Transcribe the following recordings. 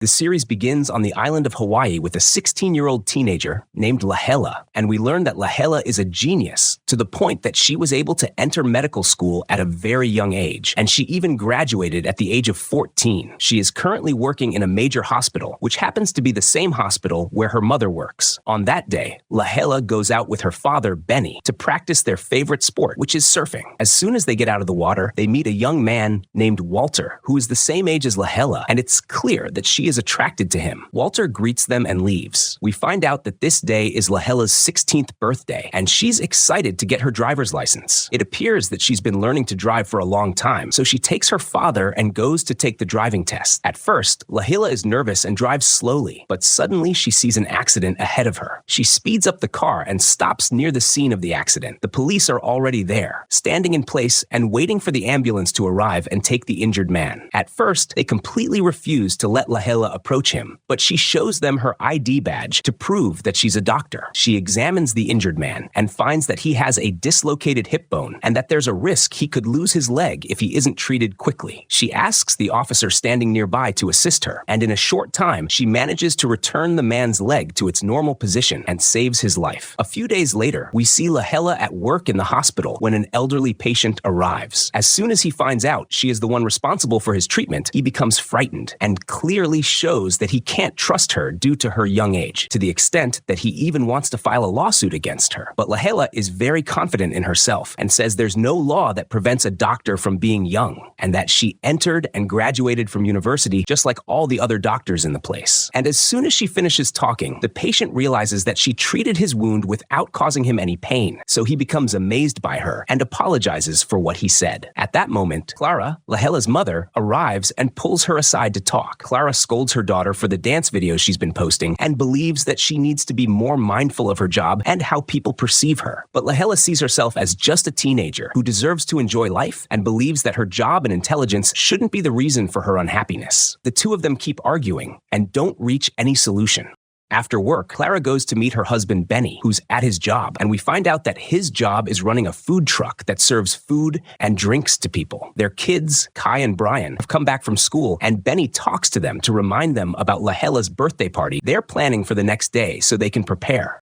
The series begins on the island of Hawaii with a 16-year-old teenager named Lahela, and we learn that Lahela is a genius to the point that she was able to enter medical school at a very young age, and she even graduated at the age of 14. She is currently working in a major hospital, which happens to be the same hospital where her mother works. On that day, Lahela goes out with her father, Benny, to practice their favorite sport, which is surfing. As soon as they get out of the water, they meet a young man named Walter, who is the same age as Lahela, and it's clear that she is attracted to him. Walter greets them and leaves. We find out that this day is Lahela's 16th birthday, and she's excited to get her driver's license. It appears that she's been learning to drive for a long time, so she takes her father and goes to take the driving test. At first, Lahela is nervous and drives slowly, but suddenly she sees an accident ahead of her. She speeds up the car and stops near the scene of the accident. The police are already there, standing in place and waiting for the ambulance to arrive and take the injured man. At first, they completely refuse to let Lahela approach him, but she shows them her ID badge to prove that she's a doctor. She examines the injured man and finds that he has a dislocated hip bone and that there's a risk he could lose his leg if he isn't treated quickly. She asks the officer standing nearby to assist her, and in a short time, she manages to return the man's leg to its normal position and saves his life. A few days later, we see Lahela at work in the hospital when an elderly patient arrives. As soon as he finds out she is the one responsible for his treatment, he becomes frightened and clearly shows that he can't trust her due to her young age, to the extent that he even wants to file a lawsuit against her. But Lahela is very confident in herself and says there's no law that prevents a doctor from being young, and that she entered and graduated from university just like all the other doctors in the place. And as soon as she finishes talking, the patient realizes that she treated his wound without causing him any pain, so he becomes amazed by her and apologizes for what he said. At that moment, Clara, Lahela's mother, arrives and pulls her aside to talk. Clara scolds her daughter for the dance videos she's been posting and believes that she needs to be more mindful of her job and how people perceive her. But Lahela sees herself as just a teenager who deserves to enjoy life and believes that her job and intelligence shouldn't be the reason for her unhappiness. The two of them keep arguing and don't reach any solution. After work, Clara goes to meet her husband Benny, who's at his job, and we find out that his job is running a food truck that serves food and drinks to people. Their kids, Kai and Brian, have come back from school, and Benny talks to them to remind them about Lahela's birthday party they're planning for the next day so they can prepare.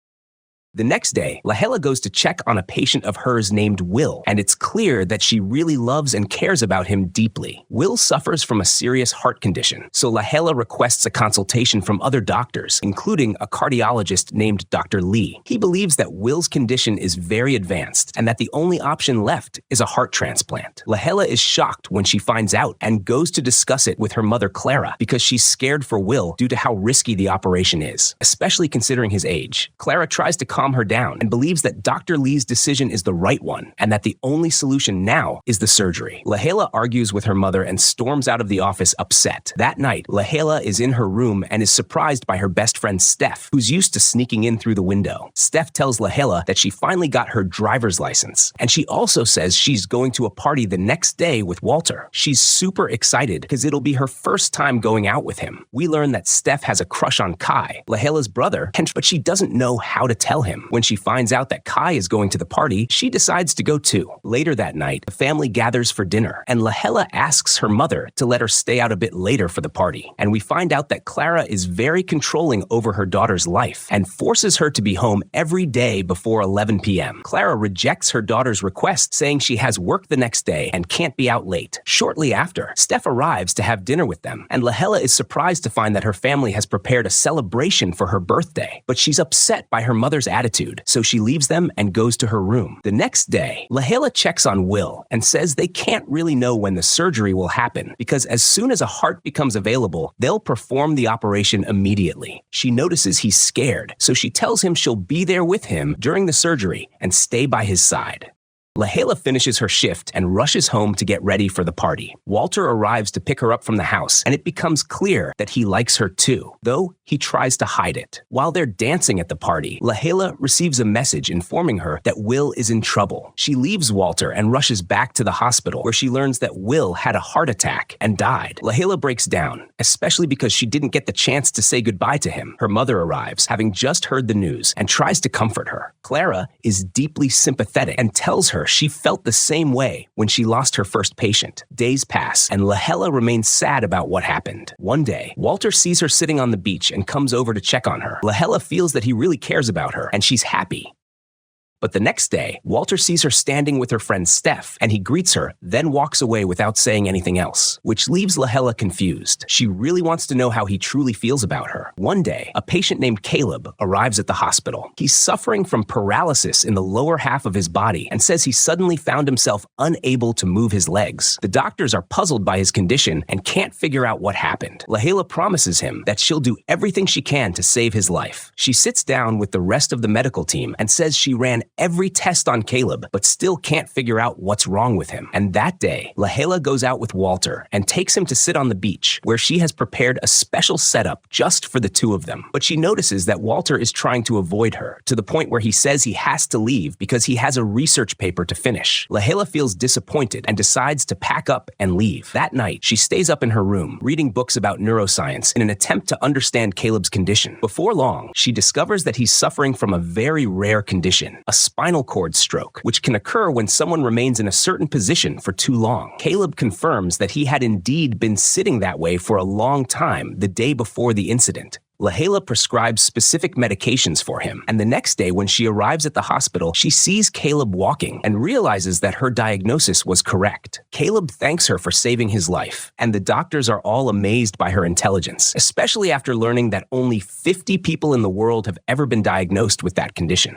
The next day, Lahela goes to check on a patient of hers named Will, and it's clear that she really loves and cares about him deeply. Will suffers from a serious heart condition, so Lahela requests a consultation from other doctors, including a cardiologist named Dr. Lee. He believes that Will's condition is very advanced and that the only option left is a heart transplant. Lahela is shocked when she finds out and goes to discuss it with her mother Clara because she's scared for Will due to how risky the operation is, especially considering his age. Clara tries to calm her down and believes that Dr. Lee's decision is the right one and that the only solution now is the surgery. Lahela argues with her mother and storms out of the office upset. That night, Lahela is in her room and is surprised by her best friend Steph, who's used to sneaking in through the window. Steph tells Lahela that she finally got her driver's license, and she also says she's going to a party the next day with Walter. She's super excited because it'll be her first time going out with him. We learn that Steph has a crush on Kai, Lahela's brother, but she doesn't know how to tell him. When she finds out that Kai is going to the party, she decides to go too. Later that night, the family gathers for dinner, and Lahela asks her mother to let her stay out a bit later for the party. And we find out that Clara is very controlling over her daughter's life and forces her to be home every day before 11 p.m. Clara rejects her daughter's request, saying she has work the next day and can't be out late. Shortly after, Steph arrives to have dinner with them, and Lahela is surprised to find that her family has prepared a celebration for her birthday, but she's upset by her mother's attitude, so she leaves them and goes to her room. The next day, Lahela checks on Will and says they can't really know when the surgery will happen because as soon as a heart becomes available, they'll perform the operation immediately. She notices he's scared, so she tells him she'll be there with him during the surgery and stay by his side. Lahela finishes her shift and rushes home to get ready for the party. Walter arrives to pick her up from the house, and it becomes clear that he likes her too, though he tries to hide it. While they're dancing at the party, Lahela receives a message informing her that Will is in trouble. She leaves Walter and rushes back to the hospital, where she learns that Will had a heart attack and died. Lahela breaks down, especially because she didn't get the chance to say goodbye to him. Her mother arrives, having just heard the news, and tries to comfort her. Clara is deeply sympathetic and tells her she felt the same way when she lost her first patient. Days pass, and Lahela remains sad about what happened. One day, Walter sees her sitting on the beach and comes over to check on her. Lahela feels that he really cares about her, and she's happy. But the next day, Walter sees her standing with her friend Steph, and he greets her, then walks away without saying anything else, which leaves Lahela confused. She really wants to know how he truly feels about her. One day, a patient named Caleb arrives at the hospital. He's suffering from paralysis in the lower half of his body and says he suddenly found himself unable to move his legs. The doctors are puzzled by his condition and can't figure out what happened. Lahela promises him that she'll do everything she can to save his life. She sits down with the rest of the medical team and says she ran every test on Caleb, but still can't figure out what's wrong with him. And that day, Lahela goes out with Walter and takes him to sit on the beach, where she has prepared a special setup just for the two of them. But she notices that Walter is trying to avoid her, to the point where he says he has to leave because he has a research paper to finish. Lahela feels disappointed and decides to pack up and leave. That night, she stays up in her room, reading books about neuroscience in an attempt to understand Caleb's condition. Before long, she discovers that he's suffering from a very rare condition, a spinal cord stroke, which can occur when someone remains in a certain position for too long. Caleb confirms that he had indeed been sitting that way for a long time the day before the incident. Lahela prescribes specific medications for him, and the next day when she arrives at the hospital, she sees Caleb walking and realizes that her diagnosis was correct. Caleb thanks her for saving his life, and the doctors are all amazed by her intelligence, especially after learning that only 50 people in the world have ever been diagnosed with that condition.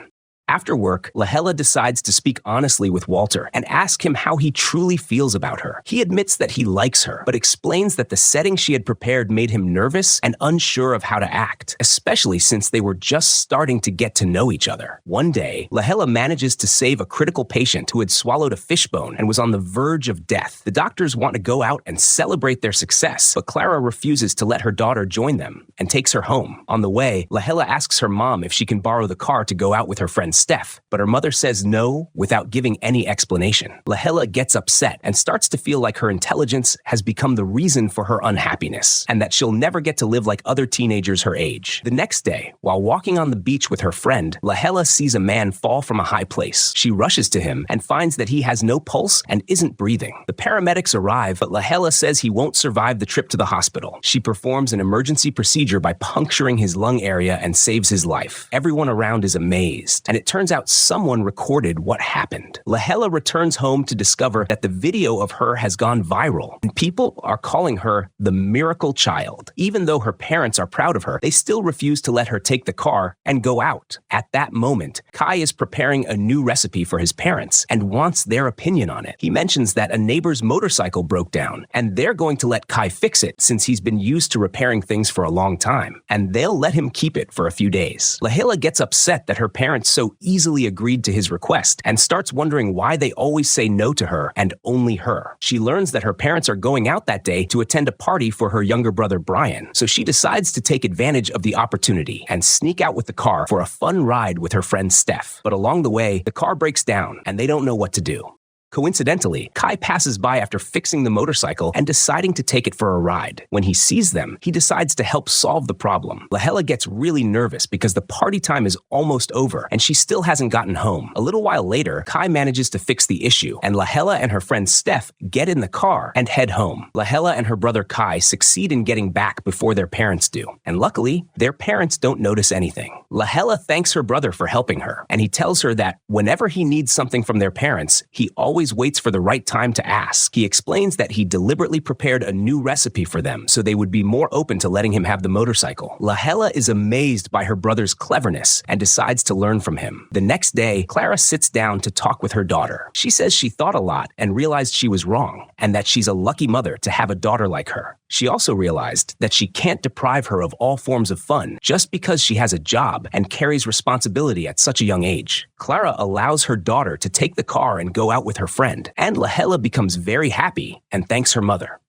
After work, Lahela decides to speak honestly with Walter and ask him how he truly feels about her. He admits that he likes her, but explains that the setting she had prepared made him nervous and unsure of how to act, especially since they were just starting to get to know each other. One day, Lahela manages to save a critical patient who had swallowed a fishbone and was on the verge of death. The doctors want to go out and celebrate their success, but Clara refuses to let her daughter join them and takes her home. On the way, Lahela asks her mom if she can borrow the car to go out with her friend Steph, but her mother says no without giving any explanation. Lahela gets upset and starts to feel like her intelligence has become the reason for her unhappiness, and that she'll never get to live like other teenagers her age. The next day, while walking on the beach with her friend, Lahela sees a man fall from a high place. She rushes to him and finds that he has no pulse and isn't breathing. The paramedics arrive, but Lahela says he won't survive the trip to the hospital. She performs an emergency procedure by puncturing his lung area and saves his life. Everyone around is amazed, and it turns out someone recorded what happened. Lahela returns home to discover that the video of her has gone viral, and people are calling her the miracle child. Even though her parents are proud of her, they still refuse to let her take the car and go out. At that moment, Kai is preparing a new recipe for his parents and wants their opinion on it. He mentions that a neighbor's motorcycle broke down, and they're going to let Kai fix it since he's been used to repairing things for a long time, and they'll let him keep it for a few days. Lahela gets upset that her parents so easily agreed to his request and starts wondering why they always say no to her and only her. She learns that her parents are going out that day to attend a party for her younger brother Brian, so she decides to take advantage of the opportunity and sneak out with the car for a fun ride with her friend Steph. But along the way, the car breaks down and they don't know what to do. Coincidentally, Kai passes by after fixing the motorcycle and deciding to take it for a ride. When he sees them, he decides to help solve the problem. Lahela gets really nervous because the party time is almost over and she still hasn't gotten home. A little while later, Kai manages to fix the issue, and Lahela and her friend Steph get in the car and head home. Lahela and her brother Kai succeed in getting back before their parents do, and luckily, their parents don't notice anything. Lahela thanks her brother for helping her, and he tells her that whenever he needs something from their parents, he always waits for the right time to ask. He explains that he deliberately prepared a new recipe for them so they would be more open to letting him have the motorcycle. Lahela is amazed by her brother's cleverness and decides to learn from him. The next day, Clara sits down to talk with her daughter. She says she thought a lot and realized she was wrong, and that she's a lucky mother to have a daughter like her. She also realized that she can't deprive her of all forms of fun just because she has a job and carries responsibility at such a young age. Clara allows her daughter to take the car and go out with her friend, and Lahela becomes very happy and thanks her mother.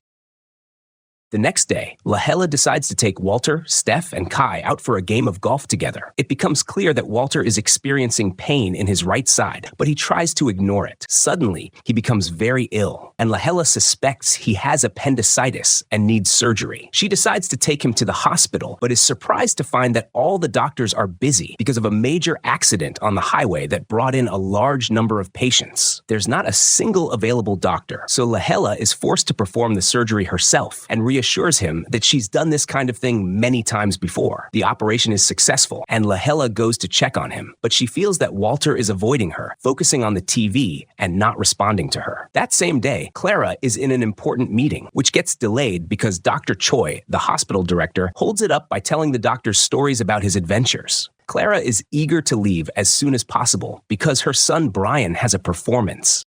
The next day, Lahela decides to take Walter, Steph, and Kai out for a game of golf together. It becomes clear that Walter is experiencing pain in his right side, but he tries to ignore it. Suddenly, he becomes very ill, and Lahela suspects he has appendicitis and needs surgery. She decides to take him to the hospital, but is surprised to find that all the doctors are busy because of a major accident on the highway that brought in a large number of patients. There's not a single available doctor, so Lahela is forced to perform the surgery herself and reassures him that she's done this kind of thing many times before. The operation is successful, and Lahela goes to check on him, but she feels that Walter is avoiding her, focusing on the TV and not responding to her. That same day, Clara is in an important meeting, which gets delayed because Dr. Choi, the hospital director, holds it up by telling the doctors stories about his adventures. Clara is eager to leave as soon as possible because her son Brian has a performance.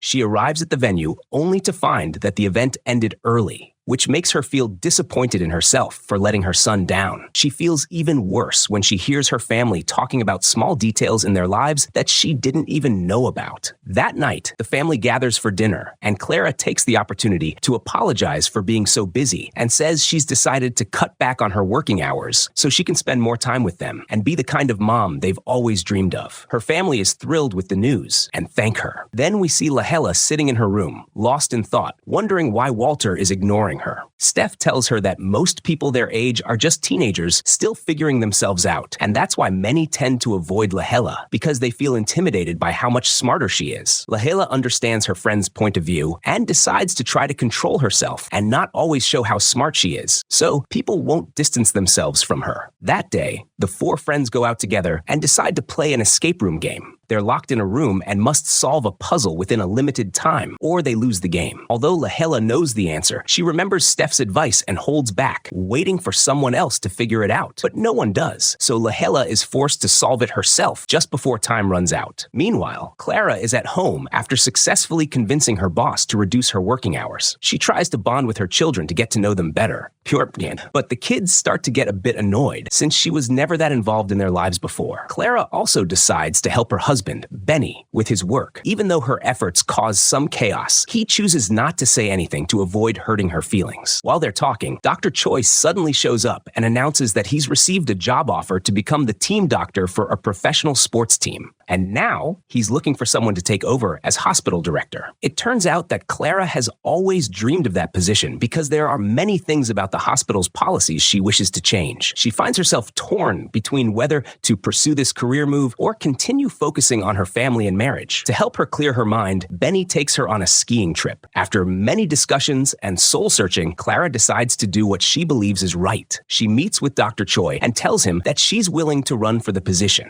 She arrives at the venue only to find that the event ended early, which makes her feel disappointed in herself for letting her son down. She feels even worse when she hears her family talking about small details in their lives that she didn't even know about. That night, the family gathers for dinner, and Clara takes the opportunity to apologize for being so busy and says she's decided to cut back on her working hours so she can spend more time with them and be the kind of mom they've always dreamed of. Her family is thrilled with the news and thank her. Then we see Lahela sitting in her room, lost in thought, wondering why Walter is ignoring her. Steph tells her that most people their age are just teenagers still figuring themselves out, and that's why many tend to avoid Lahela because they feel intimidated by how much smarter she is. Lahela understands her friend's point of view and decides to try to control herself and not always show how smart she is, so people won't distance themselves from her. That day, the four friends go out together and decide to play an escape room game. They're locked in a room and must solve a puzzle within a limited time, or they lose the game. Although Lahela knows the answer, she remembers Steph's advice and holds back, waiting for someone else to figure it out. But no one does, so Lahela is forced to solve it herself just before time runs out. Meanwhile, Clara is at home after successfully convincing her boss to reduce her working hours. She tries to bond with her children to get to know them better. But the kids start to get a bit annoyed since she was never that involved in their lives before. Clara also decides to help her husband, Benny, with his work. Even though her efforts cause some chaos, he chooses not to say anything to avoid hurting her feelings. While they're talking, Dr. Choi suddenly shows up and announces that he's received a job offer to become the team doctor for a professional sports team. And now he's looking for someone to take over as hospital director. It turns out that Clara has always dreamed of that position because there are many things about the hospital's policies she wishes to change. She finds herself torn between whether to pursue this career move or continue focusing on her family and marriage. To help her clear her mind, Benny takes her on a skiing trip. After many discussions and soul-searching, Clara decides to do what she believes is right. She meets with Dr. Choi and tells him that she's willing to run for the position.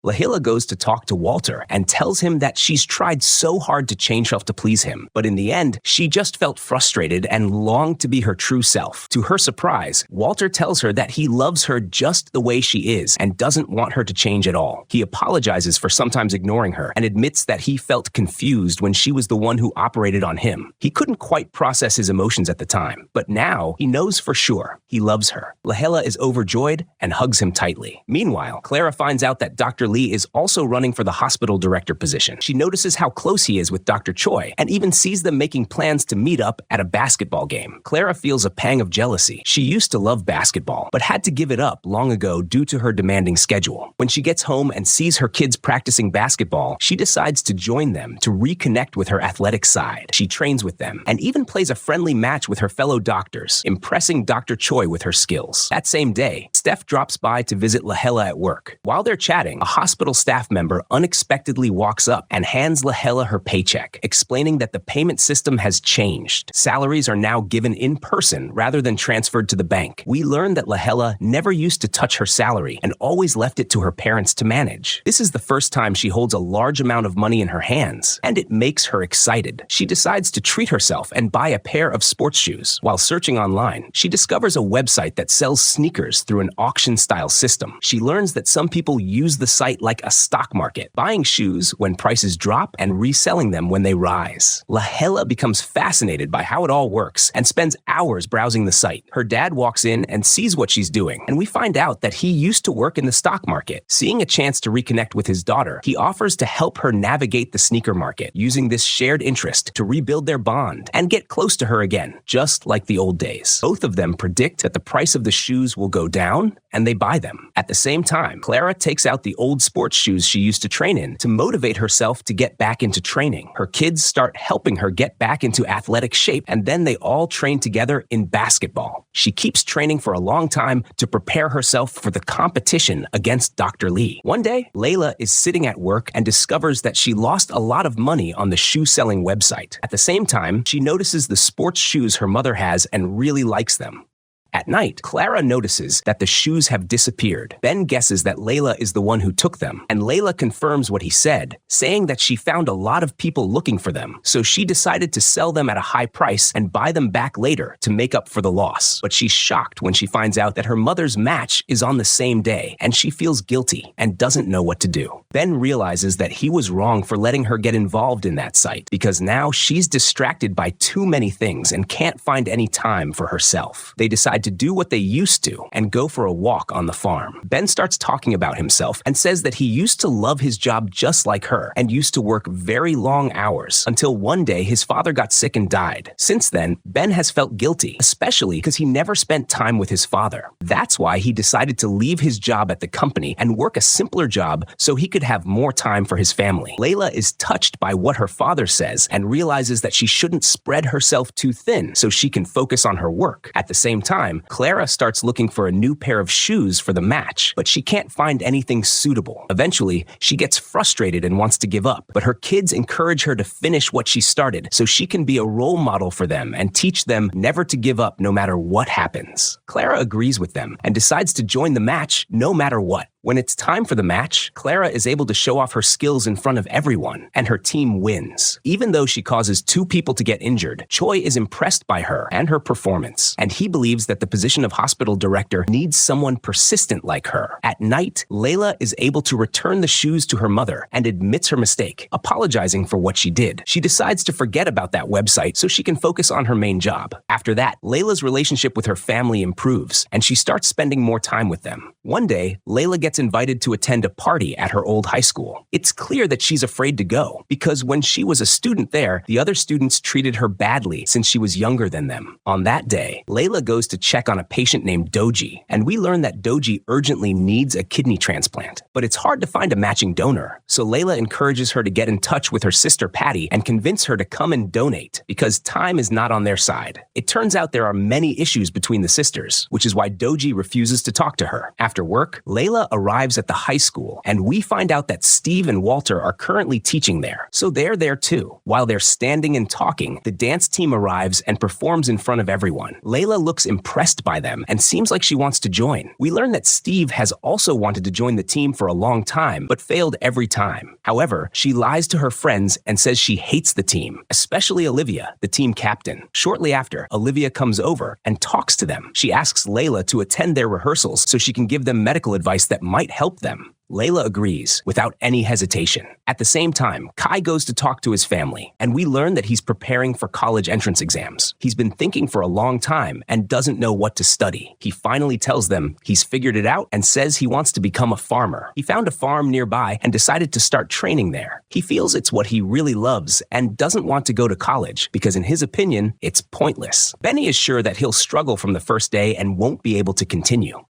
Lahela goes to talk to Walter and tells him that she's tried so hard to change herself to please him, but in the end, she just felt frustrated and longed to be her true self. To her surprise, Walter tells her that he loves her just the way she is and doesn't want her to change at all. He apologizes for sometimes ignoring her and admits that he felt confused when she was the one who operated on him. He couldn't quite process his emotions at the time, but now he knows for sure he loves her. Lahela is overjoyed and hugs him tightly. Meanwhile, Clara finds out that Dr. Lee is also running for the hospital director position. She notices how close he is with Dr. Choi and even sees them making plans to meet up at a basketball game. Clara feels a pang of jealousy. She used to love basketball, but had to give it up long ago due to her demanding schedule. When she gets home and sees her kids practicing basketball, she decides to join them to reconnect with her athletic side. She trains with them and even plays a friendly match with her fellow doctors, impressing Dr. Choi with her skills. That same day, Steph drops by to visit Lahela at work. While they're chatting, a hospital staff member unexpectedly walks up and hands Lahela her paycheck, explaining that the payment system has changed. Salaries are now given in person rather than transferred to the bank. We learn that Lahela never used to touch her salary and always left it to her parents to manage. This is the first time she holds a large amount of money in her hands, and it makes her excited. She decides to treat herself and buy a pair of sports shoes. While searching online, she discovers a website that sells sneakers through an auction-style system. She learns that some people use the site site like a stock market, buying shoes when prices drop and reselling them when they rise. Lahela becomes fascinated by how it all works and spends hours browsing the site. Her dad walks in and sees what she's doing, and we find out that he used to work in the stock market. Seeing a chance to reconnect with his daughter, he offers to help her navigate the sneaker market, using this shared interest to rebuild their bond and get close to her again, just like the old days. Both of them predict that the price of the shoes will go down, and they buy them. At the same time, Clara takes out the old sports shoes she used to train in to motivate herself to get back into training. Her kids start helping her get back into athletic shape, and then they all train together in basketball. She keeps training for a long time to prepare herself for the competition against Dr. Lee. One day, Laella is sitting at work and discovers that she lost a lot of money on the shoe-selling website. At the same time, she notices the sports shoes her mother has and really likes them. At night, Clara notices that the shoes have disappeared. Ben guesses that Laella is the one who took them, and Laella confirms what he said, saying that she found a lot of people looking for them, so she decided to sell them at a high price and buy them back later to make up for the loss. But she's shocked when she finds out that her mother's match is on the same day, and she feels guilty and doesn't know what to do. Ben realizes that he was wrong for letting her get involved in that site, because now she's distracted by too many things and can't find any time for herself. They decide to do what they used to and go for a walk on the farm. Ben starts talking about himself and says that he used to love his job just like her and used to work very long hours until one day his father got sick and died. Since then, Ben has felt guilty, especially because he never spent time with his father. That's why he decided to leave his job at the company and work a simpler job so he could have more time for his family. Laella is touched by what her father says and realizes that she shouldn't spread herself too thin so she can focus on her work. At the same time, Clara starts looking for a new pair of shoes for the match, but she can't find anything suitable. Eventually, she gets frustrated and wants to give up, but her kids encourage her to finish what she started so she can be a role model for them and teach them never to give up no matter what happens. Clara agrees with them and decides to join the match no matter what. When it's time for the match, Clara is able to show off her skills in front of everyone, and her team wins. Even though she causes 2 people to get injured, Choi is impressed by her and her performance, and he believes that the position of hospital director needs someone persistent like her. At night, Laella is able to return the shoes to her mother and admits her mistake, apologizing for what she did. She decides to forget about that website so she can focus on her main job. After that, Layla's relationship with her family improves, and she starts spending more time with them. One day, Laella gets invited to attend a party at her old high school. It's clear that she's afraid to go, because when she was a student there, the other students treated her badly since she was younger than them. On that day, Laella goes to check on a patient named Doji, and we learn that Doji urgently needs a kidney transplant. But it's hard to find a matching donor, so Laella encourages her to get in touch with her sister Patty and convince her to come and donate, because time is not on their side. It turns out there are many issues between the sisters, which is why Doji refuses to talk to her. After work, Laella arrives at the high school, and we find out that Steve and Walter are currently teaching there, so they're there too. While they're standing and talking, the dance team arrives and performs in front of everyone. Laella looks impressed by them and seems like she wants to join. We learn that Steve has also wanted to join the team for a long time, but failed every time. However, she lies to her friends and says she hates the team, especially Olivia, the team captain. Shortly after, Olivia comes over and talks to them. She asks Laella to attend their rehearsals so she can give them medical advice that might help them. Laella agrees without any hesitation. At the same time, Kai goes to talk to his family, and we learn that he's preparing for college entrance exams. He's been thinking for a long time and doesn't know what to study. He finally tells them he's figured it out and says he wants to become a farmer. He found a farm nearby and decided to start training there. He feels it's what he really loves and doesn't want to go to college because, in his opinion, it's pointless. Benny is sure that he'll struggle from the first day and won't be able to continue.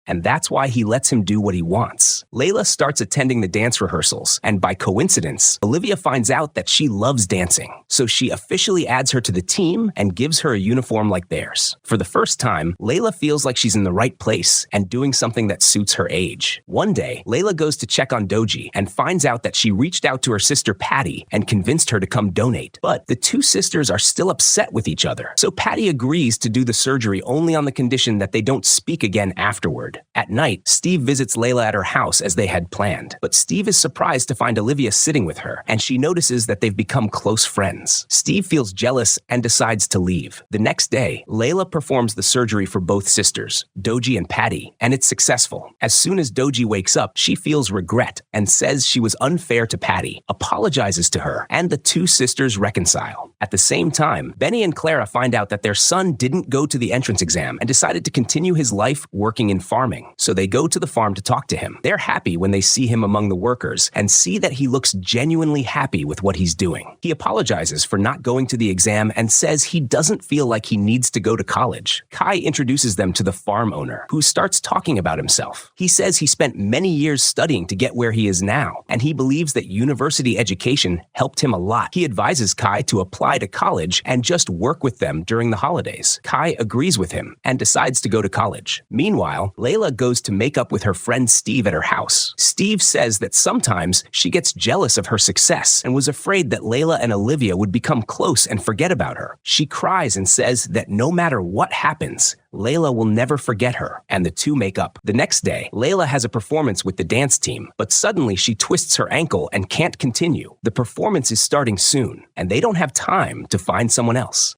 And that's why he lets him do what he wants. Laella starts attending the dance rehearsals, and by coincidence, Olivia finds out that she loves dancing. So she officially adds her to the team and gives her a uniform like theirs. For the first time, Laella feels like she's in the right place and doing something that suits her age. One day, Laella goes to check on Doji and finds out that she reached out to her sister Patty and convinced her to come donate. But the 2 sisters are still upset with each other. So Patty agrees to do the surgery only on the condition that they don't speak again afterward. hard. At night, Steve visits Laella at her house as they had planned, but Steve is surprised to find Olivia sitting with her, and she notices that they've become close friends. Steve feels jealous and decides to leave. The next day, Laella performs the surgery for both sisters, Doji and Patty, and it's successful. As soon as Doji wakes up, she feels regret and says she was unfair to Patty, apologizes to her, and the two sisters reconcile. At the same time, Benny and Clara find out that their son didn't go to the entrance exam and decided to continue his life working in farming. So they go to the farm to talk to him. They're happy when they see him among the workers and see that he looks genuinely happy with what he's doing. He apologizes for not going to the exam and says he doesn't feel like he needs to go to college. Kai introduces them to the farm owner, who starts talking about himself. He says he spent many years studying to get where he is now, and he believes that university education helped him a lot. He advises Kai to apply to college and just work with them during the holidays. Kai agrees with him and decides to go to college. Meanwhile, Laella goes to make up with her friend Steve at her house. Steve says that sometimes she gets jealous of her success and was afraid that Laella and Olivia would become close and forget about her. She cries and says that no matter what happens, Laella will never forget her, and the two make up. The next day, Laella has a performance with the dance team, but suddenly she twists her ankle and can't continue. The performance is starting soon, and they don't have time to find someone else.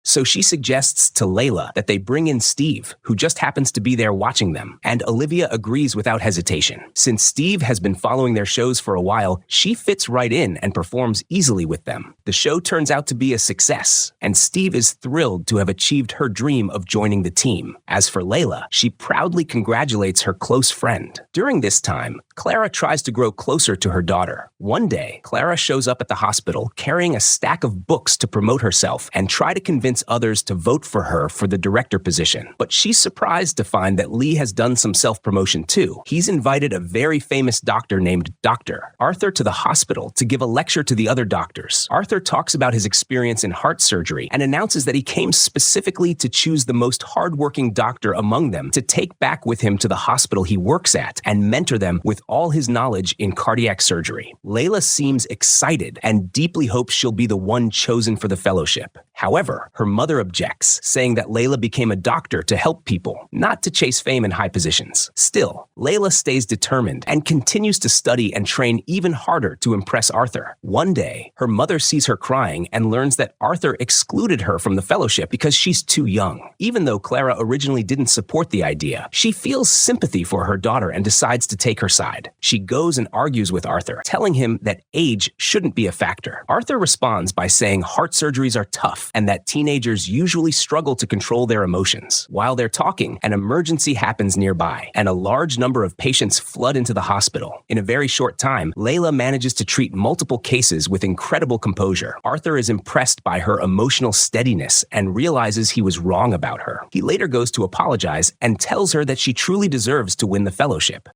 So she suggests to Laella that they bring in Steve, who just happens to be there watching them, and Olivia agrees without hesitation. Since Steve has been following their shows for a while, she fits right in and performs easily with them. The show turns out to be a success, and Steve is thrilled to have achieved her dream of joining the team. As for Laella, she proudly congratulates her close friend. During this time, Clara tries to grow closer to her daughter. One day, Clara shows up at the hospital carrying a stack of books to promote herself and try to convince others to vote for her for the director position. But she's surprised to find that Lee has done some self-promotion too. He's invited a very famous doctor named Dr. Arthur to the hospital to give a lecture to the other doctors. Arthur talks about his experience in heart surgery and announces that he came specifically to choose the most hardworking doctor among them to take back with him to the hospital he works at and mentor them with all his knowledge in cardiac surgery. Laella seems excited and deeply hopes she'll be the one chosen for the fellowship. However, her mother objects, saying that Laella became a doctor to help people, not to chase fame in high positions. Still, Laella stays determined and continues to study and train even harder to impress Arthur. One day, her mother sees her crying and learns that Arthur excluded her from the fellowship because she's too young. Even though Clara originally didn't support the idea, she feels sympathy for her daughter and decides to take her side. She goes and argues with Arthur, telling him that age shouldn't be a factor. Arthur responds by saying heart surgeries are tough and that teenagers usually struggle to control their emotions. While they're talking, an emergency happens nearby, and a large number of patients flood into the hospital. In a very short time, Laella manages to treat multiple cases with incredible composure. Arthur is impressed by her emotional steadiness and realizes he was wrong about her. He later goes to apologize and tells her that she truly deserves to win the fellowship.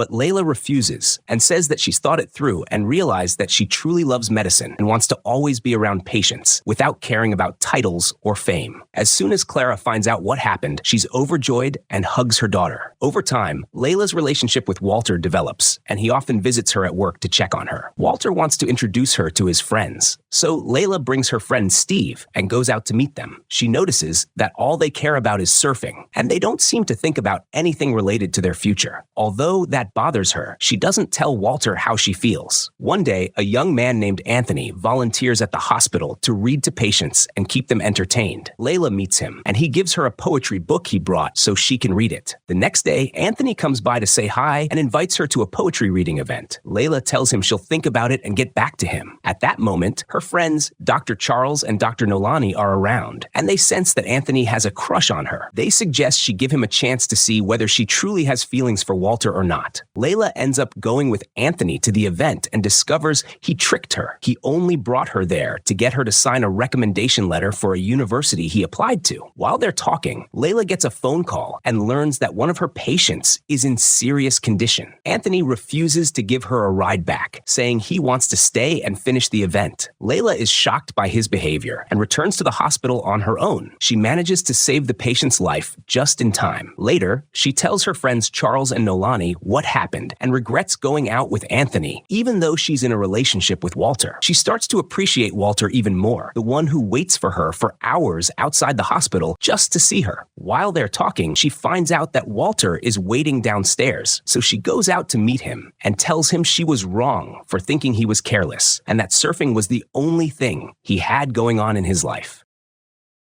But Laella refuses and says that she's thought it through and realized that she truly loves medicine and wants to always be around patients without caring about titles or fame. As soon as Clara finds out what happened, she's overjoyed and hugs her daughter. Over time, Layla's relationship with Walter develops, and he often visits her at work to check on her. Walter wants to introduce her to his friends, so Laella brings her friend Steve and goes out to meet them. She notices that all they care about is surfing, and they don't seem to think about anything related to their future. Although that bothers her, she doesn't tell Walter how she feels. One day, a young man named Anthony volunteers at the hospital to read to patients and keep them entertained. Laella meets him, and he gives her a poetry book he brought so she can read it. The next day, Anthony comes by to say hi and invites her to a poetry reading event. Laella tells him she'll think about it and get back to him. At that moment, her friends, Dr. Charles and Dr. Nolani, are around, and they sense that Anthony has a crush on her. They suggest she give him a chance to see whether she truly has feelings for Walter or not. Laella ends up going with Anthony to the event and discovers he tricked her. He only brought her there to get her to sign a recommendation letter for a university he applied to. While they're talking, Laella gets a phone call and learns that one of her patients is in serious condition. Anthony refuses to give her a ride back, saying he wants to stay and finish the event. Laella is shocked by his behavior and returns to the hospital on her own. She manages to save the patient's life just in time. Later, she tells her friends Charles and Nolani what what happened and regrets going out with Anthony, even though she's in a relationship with Walter. She starts to appreciate Walter even more, the one who waits for her for hours outside the hospital just to see her. While they're talking, she finds out that Walter is waiting downstairs, so she goes out to meet him and tells him she was wrong for thinking he was careless and that surfing was the only thing he had going on in his life.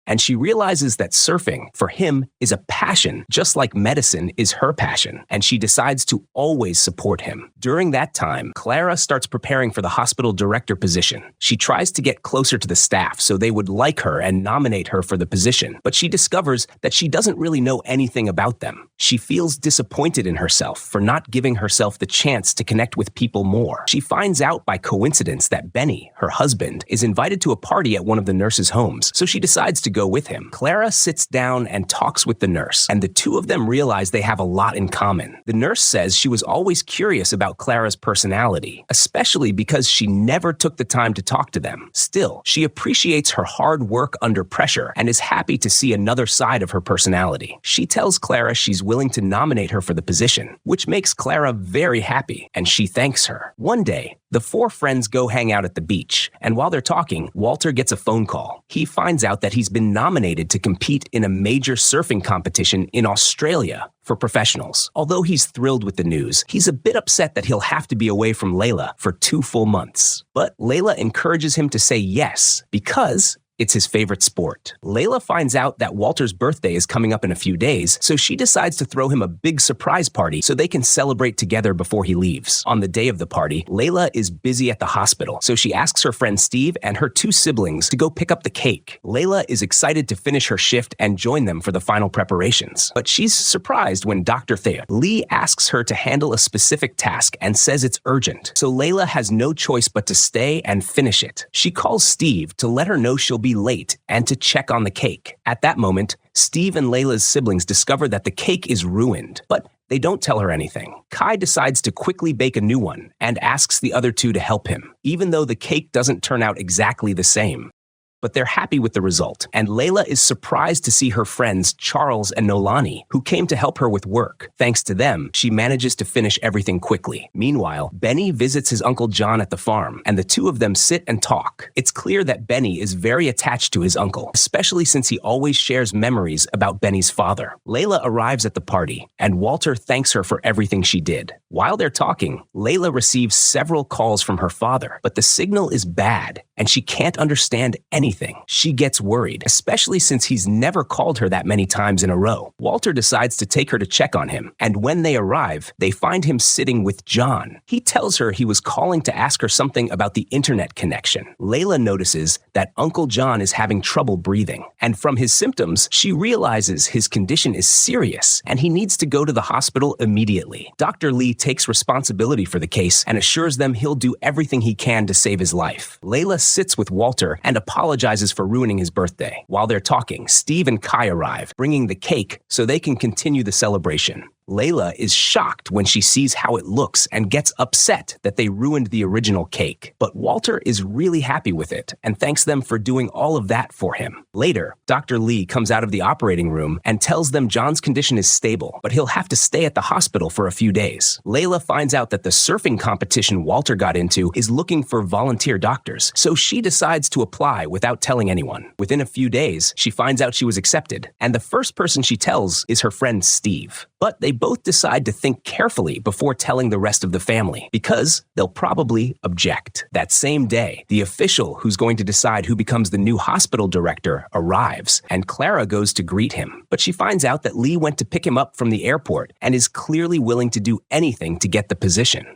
And she realizes that surfing, for him, is a passion, just like medicine is her passion, and she decides to always support him. During that time, Clara starts preparing for the hospital director position. She tries to get closer to the staff so they would like her and nominate her for the position, but she discovers that she doesn't really know anything about them. She feels disappointed in herself for not giving herself the chance to connect with people more. She finds out by coincidence that Benny, her husband, is invited to a party at one of the nurses' homes, so she decides to go with him. Clara sits down and talks with the nurse, and the two of them realize they have a lot in common. The nurse says she was always curious about Clara's personality, especially because she never took the time to talk to them. Still, she appreciates her hard work under pressure and is happy to see another side of her personality. She tells Clara she's willing to nominate her for the position, which makes Clara very happy, and she thanks her. One day, the four friends go hang out at the beach, and while they're talking, Walter gets a phone call. He finds out that he's been nominated to compete in a major surfing competition in Australia for professionals. Although he's thrilled with the news, he's a bit upset that he'll have to be away from Laella for 2 full months. But Laella encourages him to say yes, because it's his favorite sport. Laella finds out that Walter's birthday is coming up in a few days, so she decides to throw him a big surprise party so they can celebrate together before he leaves. On the day of the party, Laella is busy at the hospital, so she asks her friend Steve and her 2 siblings to go pick up the cake. Laella is excited to finish her shift and join them for the final preparations, but she's surprised when Dr. Lee asks her to handle a specific task and says it's urgent, so Laella has no choice but to stay and finish it. She calls Steve to let her know she'll be late and to check on the cake. At that moment, Steve and Layla's siblings discover that the cake is ruined, but they don't tell her anything. Kai decides to quickly bake a new one and asks the other 2 to help him, even though the cake doesn't turn out exactly the same. But they're happy with the result, and Laella is surprised to see her friends Charles and Nolani, who came to help her with work. Thanks to them, she manages to finish everything quickly. Meanwhile, Benny visits his Uncle John at the farm, and the 2 of them sit and talk. It's clear that Benny is very attached to his uncle, especially since he always shares memories about Benny's father. Laella arrives at the party, and Walter thanks her for everything she did. While they're talking, Laella receives several calls from her father, but the signal is bad, and she can't understand anything. She gets worried, especially since he's never called her that many times in a row. Walter decides to take her to check on him, and when they arrive, they find him sitting with John. He tells her he was calling to ask her something about the internet connection. Laella notices that Uncle John is having trouble breathing, and from his symptoms, she realizes his condition is serious, and he needs to go to the hospital immediately. Dr. Lee takes responsibility for the case and assures them he'll do everything he can to save his life. Laella sits with Walter and apologizes for ruining his birthday. While they're talking, Steve and Kai arrive, bringing the cake so they can continue the celebration. Laella is shocked when she sees how it looks and gets upset that they ruined the original cake. But Walter is really happy with it and thanks them for doing all of that for him. Later, Dr. Lee comes out of the operating room and tells them John's condition is stable, but he'll have to stay at the hospital for a few days. Laella finds out that the surfing competition Walter got into is looking for volunteer doctors, so she decides to apply without telling anyone. Within a few days, she finds out she was accepted, and the first person she tells is her friend Steve. But they both decide to think carefully before telling the rest of the family, because they'll probably object. That same day, the official who's going to decide who becomes the new hospital director arrives, and Clara goes to greet him. But she finds out that Lee went to pick him up from the airport and is clearly willing to do anything to get the position.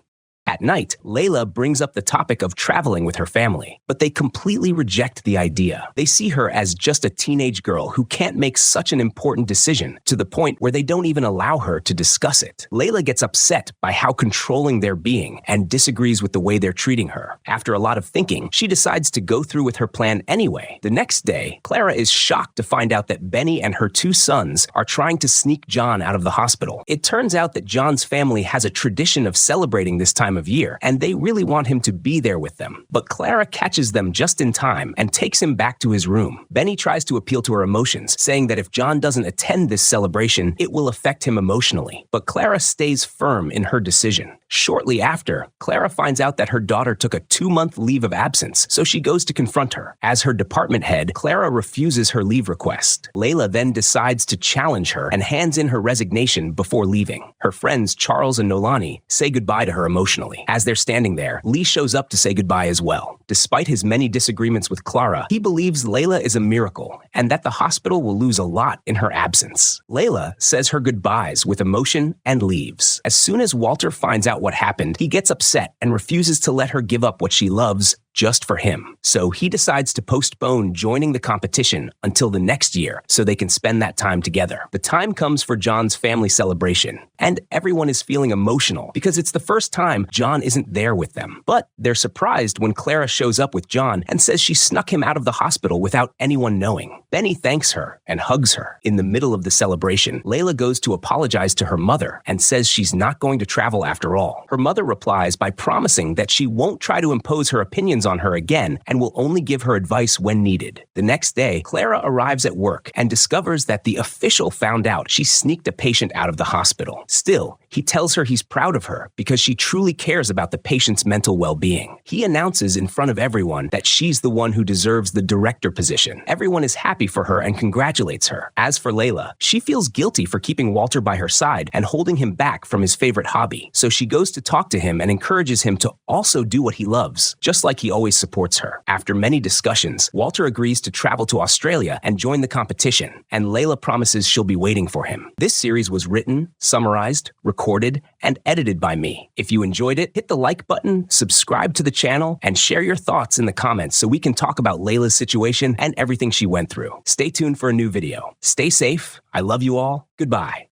At night, Laella brings up the topic of traveling with her family, but they completely reject the idea. They see her as just a teenage girl who can't make such an important decision, to the point where they don't even allow her to discuss it. Laella gets upset by how controlling they're being and disagrees with the way they're treating her. After a lot of thinking, she decides to go through with her plan anyway. The next day, Clara is shocked to find out that Benny and her 2 sons are trying to sneak John out of the hospital. It turns out that John's family has a tradition of celebrating this time of of year, and they really want him to be there with them. But Clara catches them just in time and takes him back to his room. Benny tries to appeal to her emotions, saying that if John doesn't attend this celebration, it will affect him emotionally. But Clara stays firm in her decision. Shortly after, Clara finds out that her daughter took a 2-month leave of absence, so she goes to confront her. As her department head, Clara refuses her leave request. Laella then decides to challenge her and hands in her resignation before leaving. Her friends Charles and Nolani say goodbye to her emotionally. As they're standing there, Lee shows up to say goodbye as well. Despite his many disagreements with Clara, he believes Laella is a miracle and that the hospital will lose a lot in her absence. Laella says her goodbyes with emotion and leaves. As soon as Walter finds out what happened, he gets upset and refuses to let her give up what she loves just for him. So he decides to postpone joining the competition until the next year so they can spend that time together. The time comes for John's family celebration, and everyone is feeling emotional because it's the first time John isn't there with them. But they're surprised when Clara shows up with John and says she snuck him out of the hospital without anyone knowing. Benny thanks her and hugs her. In the middle of the celebration, Laella goes to apologize to her mother and says she's not going to travel after all. Her mother replies by promising that she won't try to impose her opinions on her again and will only give her advice when needed. The next day, Clara arrives at work and discovers that the official found out she sneaked a patient out of the hospital. Still, he tells her he's proud of her because she truly cares about the patient's mental well-being. He announces in front of everyone that she's the one who deserves the director position. Everyone is happy for her and congratulates her. As for Laella, she feels guilty for keeping Walter by her side and holding him back from his favorite hobby. So she goes to talk to him and encourages him to also do what he loves, just like he always supports her. After many discussions, Walter agrees to travel to Australia and join the competition, and Laella promises she'll be waiting for him. This series was written, summarized, recorded, and edited by me. If you enjoyed it, hit the like button, subscribe to the channel, and share your thoughts in the comments so we can talk about Laella's situation and everything she went through. Stay tuned for a new video. Stay safe. I love you all. Goodbye.